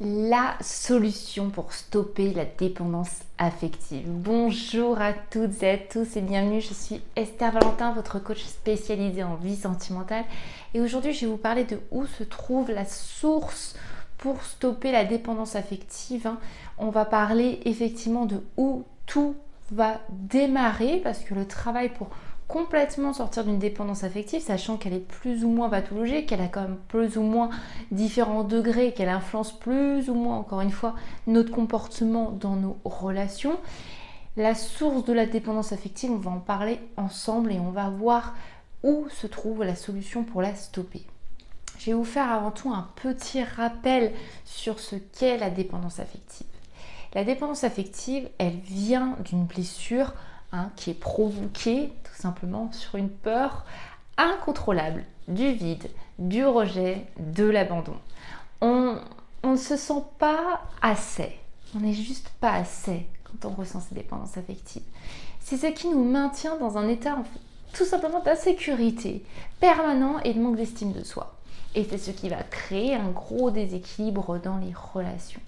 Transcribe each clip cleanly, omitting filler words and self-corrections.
La solution pour stopper la dépendance affective. Bonjour à toutes et à tous et bienvenue, je suis Esther Valentin, votre coach spécialisée en vie sentimentale. Et aujourd'hui, je vais vous parler de où se trouve la source pour stopper la dépendance affective. On va parler effectivement de où tout va démarrer parce que le travail pour complètement sortir d'une dépendance affective, sachant qu'elle est plus ou moins pathologique, qu'elle a quand même plus ou moins différents degrés, qu'elle influence plus ou moins, encore une fois, notre comportement dans nos relations. La source de la dépendance affective, on va en parler ensemble et on va voir où se trouve la solution pour la stopper. Je vais vous faire avant tout un petit rappel sur ce qu'est la dépendance affective. La dépendance affective, elle vient d'une blessure qui est provoquée tout simplement sur une peur incontrôlable du vide, du rejet, de l'abandon. On ne se sent pas assez, on n'est juste pas assez quand on ressent ces dépendances affectives. C'est ce qui nous maintient dans un état tout simplement d'insécurité permanent et de manque d'estime de soi. Et c'est ce qui va créer un gros déséquilibre dans les relations.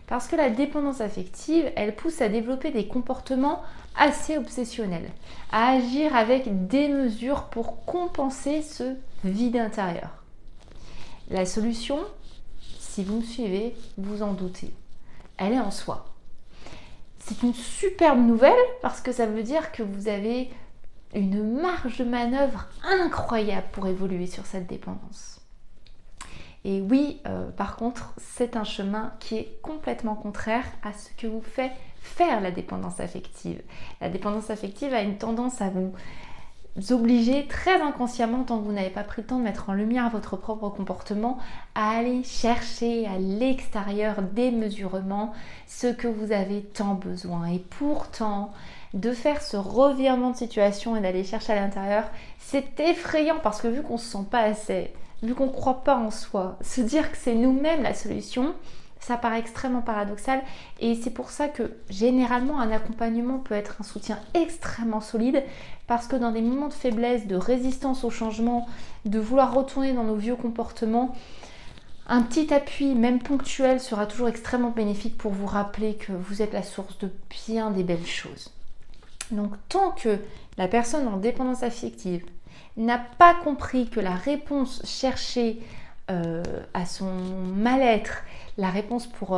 Parce que la dépendance affective, elle pousse à développer des comportements assez obsessionnels, à agir avec démesure pour compenser ce vide intérieur. La solution, si vous me suivez, vous en doutez, elle est en soi. C'est une superbe nouvelle parce que ça veut dire que vous avez une marge de manœuvre incroyable pour évoluer sur cette dépendance. Et oui, par contre, c'est un chemin qui est complètement contraire à ce que vous fait faire la dépendance affective. La dépendance affective a une tendance à vous obliger très inconsciemment, tant que vous n'avez pas pris le temps de mettre en lumière votre propre comportement, à aller chercher à l'extérieur démesurément ce que vous avez tant besoin. Et pourtant, de faire ce revirement de situation et d'aller chercher à l'intérieur, c'est effrayant parce que vu qu'on ne se sent pas assez, vu qu'on ne croit pas en soi, se dire que c'est nous-mêmes la solution, ça paraît extrêmement paradoxal et c'est pour ça que généralement un accompagnement peut être un soutien extrêmement solide parce que dans des moments de faiblesse, de résistance au changement, de vouloir retourner dans nos vieux comportements, un petit appui, même ponctuel, sera toujours extrêmement bénéfique pour vous rappeler que vous êtes la source de bien des belles choses. Donc tant que la personne en dépendance affective n'a pas compris que la réponse cherchée à son mal-être, la réponse pour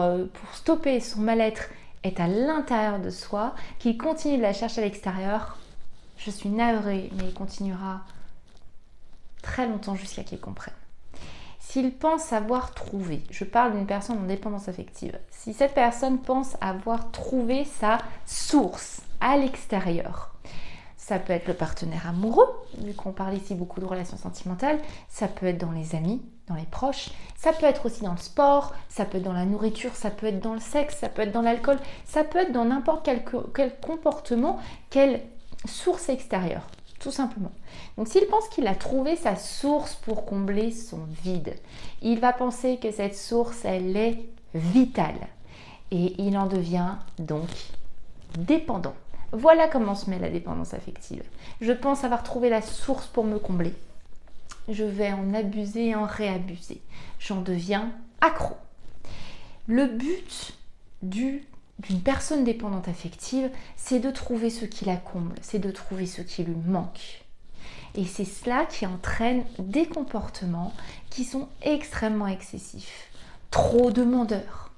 stopper son mal-être est à l'intérieur de soi, qu'il continue de la chercher à l'extérieur, je suis navrée, mais il continuera très longtemps jusqu'à qu'il comprenne. S'il pense avoir trouvé, je parle d'une personne en dépendance affective, si cette personne pense avoir trouvé sa source à l'extérieur, ça peut être le partenaire amoureux, vu qu'on parle ici beaucoup de relations sentimentales, ça peut être dans les amis, dans les proches, ça peut être aussi dans le sport, ça peut être dans la nourriture, ça peut être dans le sexe, ça peut être dans l'alcool, ça peut être dans n'importe quel comportement, quelle source extérieure, tout simplement. Donc s'il pense qu'il a trouvé sa source pour combler son vide, il va penser que cette source, elle est vitale et il en devient donc dépendant. Voilà comment se met la dépendance affective. Je pense avoir trouvé la source pour me combler. Je vais en abuser et en réabuser. J'en deviens accro. Le but d'une personne dépendante affective, c'est de trouver ce qui la comble, c'est de trouver ce qui lui manque. Et c'est cela qui entraîne des comportements qui sont extrêmement excessifs, trop demandeurs,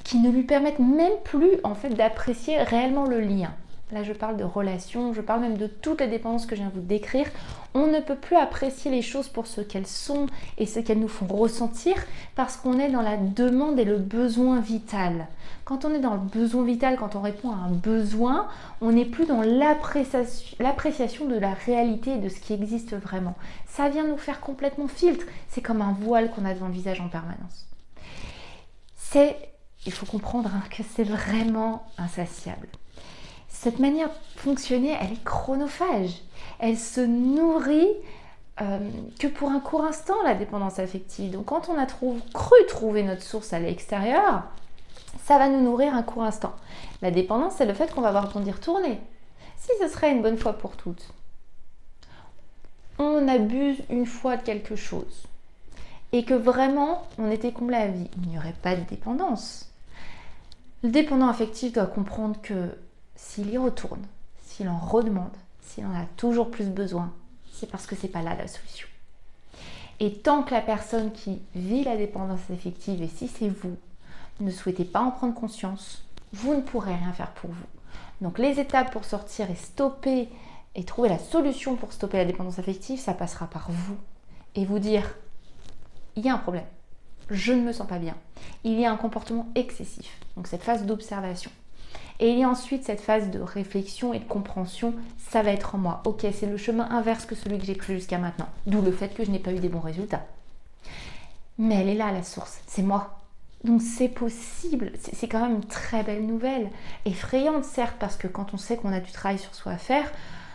qui ne lui permettent même plus en fait d'apprécier réellement le lien. Là, je parle de relations, je parle même de toutes les dépendances que je viens de vous décrire. On ne peut plus apprécier les choses pour ce qu'elles sont et ce qu'elles nous font ressentir parce qu'on est dans la demande et le besoin vital. Quand on est dans le besoin vital, quand on répond à un besoin, on n'est plus dans l'appréciation de la réalité et de ce qui existe vraiment. Ça vient nous faire complètement filtre. C'est comme un voile qu'on a devant le visage en permanence. Il faut comprendre que c'est vraiment insatiable. Cette manière de fonctionner, elle est chronophage. Elle se nourrit que pour un court instant, la dépendance affective. Donc quand on a cru trouver notre source à l'extérieur, ça va nous nourrir un court instant. La dépendance, c'est le fait qu'on va avoir besoin d'y retourner. Si ce serait une bonne fois pour toutes, on abuse une fois de quelque chose. et que vraiment on était comblé à vie, il n'y aurait pas de dépendance. Le dépendant affectif doit comprendre que s'il y retourne, s'il en redemande, s'il en a toujours plus besoin, c'est parce que c'est pas là la solution. Et tant que la personne qui vit la dépendance affective, et si c'est vous, ne souhaitez pas en prendre conscience, vous ne pourrez rien faire pour vous. Donc les étapes pour sortir et stopper et trouver la solution pour stopper la dépendance affective, ça passera par vous. Et vous dire, il y a un problème, je ne me sens pas bien, il y a un comportement excessif, donc cette phase d'observation. Et il y a ensuite cette phase de réflexion et de compréhension, ça va être en moi. Ok, c'est le chemin inverse que celui que j'ai pris jusqu'à maintenant, d'où le fait que je n'ai pas eu des bons résultats. Mais elle est là la source, c'est moi. Donc c'est possible, c'est quand même une très belle nouvelle. Effrayante certes, parce que quand on sait qu'on a du travail sur soi à faire,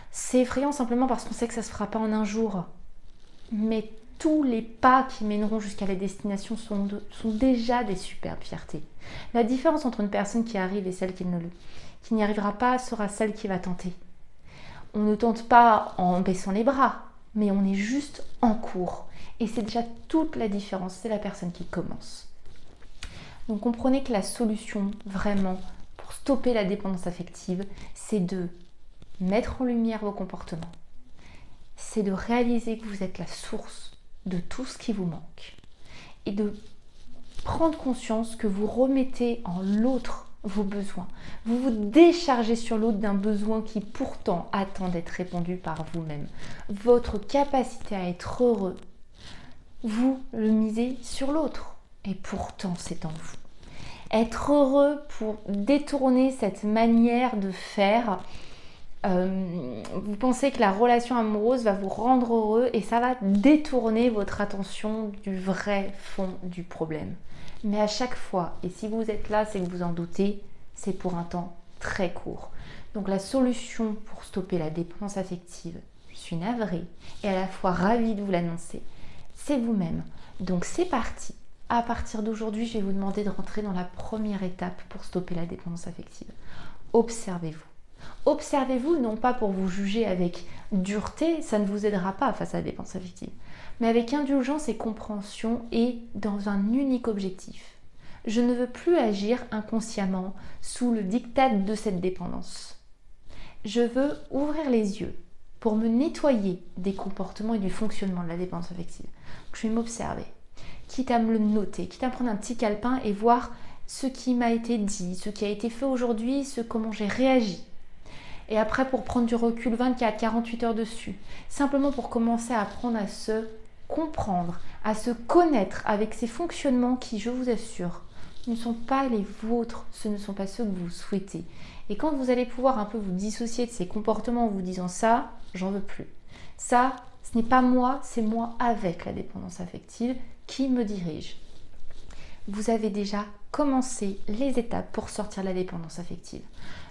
c'est effrayant simplement parce qu'on sait que ça ne se fera pas en un jour. Mais tous les pas qui mèneront jusqu'à la destination sont déjà des superbes fiertés. La différence entre une personne qui arrive et celle qui n'y arrivera pas sera celle qui va tenter. On ne tente pas en baissant les bras, mais on est juste en cours. Et c'est déjà toute la différence, c'est la personne qui commence. Donc comprenez que la solution vraiment pour stopper la dépendance affective, c'est de mettre en lumière vos comportements. C'est de réaliser que vous êtes la source de tout ce qui vous manque. Et de prendre conscience que vous remettez en l'autre vos besoins. Vous vous déchargez sur l'autre d'un besoin qui pourtant attend d'être répondu par vous-même. Votre capacité à être heureux, vous le misez sur l'autre. Et pourtant, c'est en vous. Être heureux pour détourner cette manière de faire. Vous pensez que la relation amoureuse va vous rendre heureux et ça va détourner votre attention du vrai fond du problème. Mais à chaque fois, et si vous êtes là, c'est que vous en doutez, c'est pour un temps très court. Donc la solution pour stopper la dépendance affective, je suis navrée et à la fois ravie de vous l'annoncer, c'est vous-même. Donc c'est parti. À partir d'aujourd'hui, je vais vous demander de rentrer dans la première étape pour stopper la dépendance affective. Observez-vous. Observez-vous non pas pour vous juger avec dureté, ça ne vous aidera pas face à la dépendance affective, mais avec indulgence et compréhension et dans un unique objectif. Je ne veux plus agir inconsciemment sous le diktat de cette dépendance. Je veux ouvrir les yeux pour me nettoyer des comportements et du fonctionnement de la dépendance affective. Je vais m'observer, quitte à me le noter, quitte à prendre un petit calepin et voir ce qui m'a été dit, ce qui a été fait aujourd'hui, comment j'ai réagi. Et après, pour prendre du recul, 24-48 heures dessus. Simplement pour commencer à apprendre à se comprendre, à se connaître avec ces fonctionnements qui, je vous assure, ne sont pas les vôtres, ce ne sont pas ceux que vous souhaitez. Et quand vous allez pouvoir un peu vous dissocier de ces comportements en vous disant ça, j'en veux plus. Ça, ce n'est pas moi, c'est moi avec la dépendance affective qui me dirige. Vous avez déjà commencé les étapes pour sortir de la dépendance affective.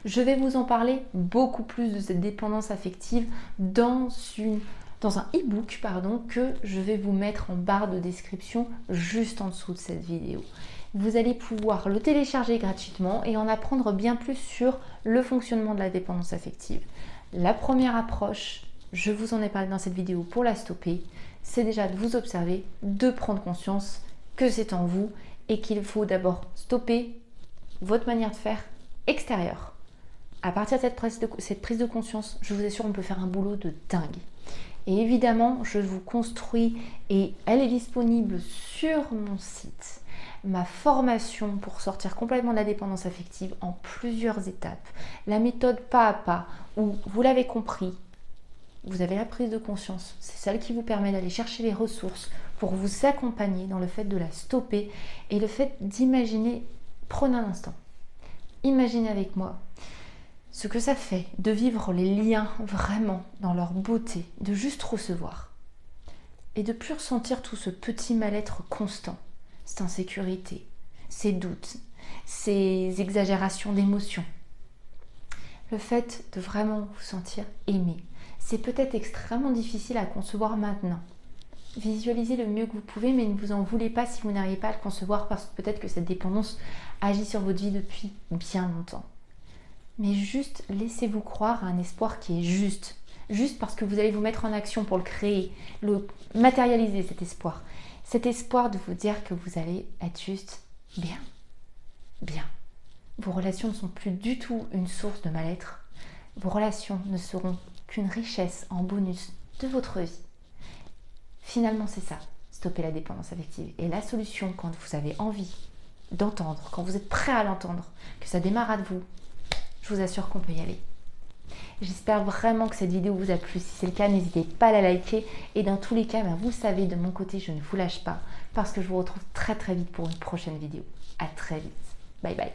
Je vais vous en parler beaucoup plus de cette dépendance affective dans un e-book que je vais vous mettre en barre de description juste en dessous de cette vidéo. Vous allez pouvoir le télécharger gratuitement et en apprendre bien plus sur le fonctionnement de la dépendance affective. La première approche, je vous en ai parlé dans cette vidéo pour la stopper, c'est déjà de vous observer, de prendre conscience que c'est en vous et qu'il faut d'abord stopper votre manière de faire extérieure. À partir de cette prise de conscience, je vous assure, on peut faire un boulot de dingue. Et évidemment, je vous construis et elle est disponible sur mon site. Ma formation pour sortir complètement de la dépendance affective en plusieurs étapes. La méthode pas à pas où, vous l'avez compris, vous avez la prise de conscience. C'est celle qui vous permet d'aller chercher les ressources pour vous accompagner dans le fait de la stopper et le fait d'imaginer, prenez un instant, imaginez avec moi ce que ça fait de vivre les liens vraiment dans leur beauté, de juste recevoir et de plus ressentir tout ce petit mal-être constant, cette insécurité, ces doutes, ces exagérations d'émotions. Le fait de vraiment vous sentir aimé, c'est peut-être extrêmement difficile à concevoir maintenant. Visualisez le mieux que vous pouvez, mais ne vous en voulez pas si vous n'arrivez pas à le concevoir parce que peut-être que cette dépendance agit sur votre vie depuis bien longtemps. Mais juste laissez-vous croire à un espoir qui est juste parce que vous allez vous mettre en action pour le créer, le matérialiser cet espoir. cet espoir de vous dire que vous allez être juste bien. Bien. Vos relations ne sont plus du tout une source de mal-être. Vos relations ne seront qu'une richesse en bonus de votre vie. Finalement, c'est ça, stopper la dépendance affective. Et la solution, quand vous avez envie d'entendre, quand vous êtes prêt à l'entendre, que ça démarre de vous, je vous assure qu'on peut y aller. J'espère vraiment que cette vidéo vous a plu. Si c'est le cas, n'hésitez pas à la liker. Et dans tous les cas, vous savez, de mon côté, je ne vous lâche pas parce que je vous retrouve très très vite pour une prochaine vidéo. À très vite. Bye bye.